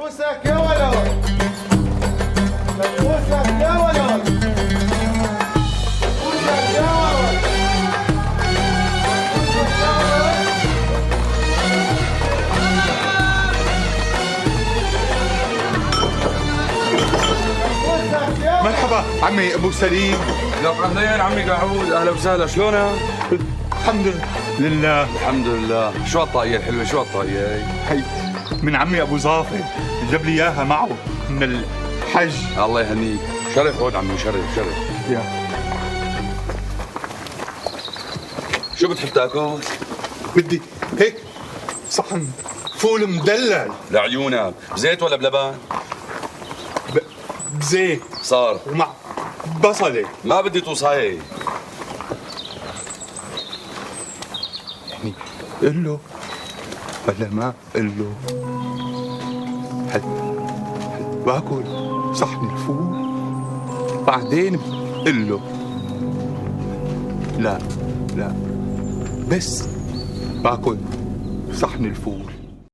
لبوسك يا ولد، لبوسك يا ولد، لبوسك يا ولد، لبوسك يا ولد. مرحبا عمي ابو سليم. لك اهلين عمي قعود، اهلا وسهلا، شلونك؟ الحمد لله. الحمد لله. شو هالطاقية الحلوة، شو هالطاقية؟ هي من عمي ابو ظافر، جاب لي اياها معه من الحج. الله يهنيك، شرف عود عمي، شرف شرف. يا شو بتحب تاكل؟ بدي هيك صحن فول مدلل لعيونك، زيت ولا بلبن؟ بزيت صار ومع بصله. ما بدي توصاي. يعني قل له ولا ما قل له؟ هل باكل صحن الفول بعدين قل له؟ لا لا، بس باكل صحن الفول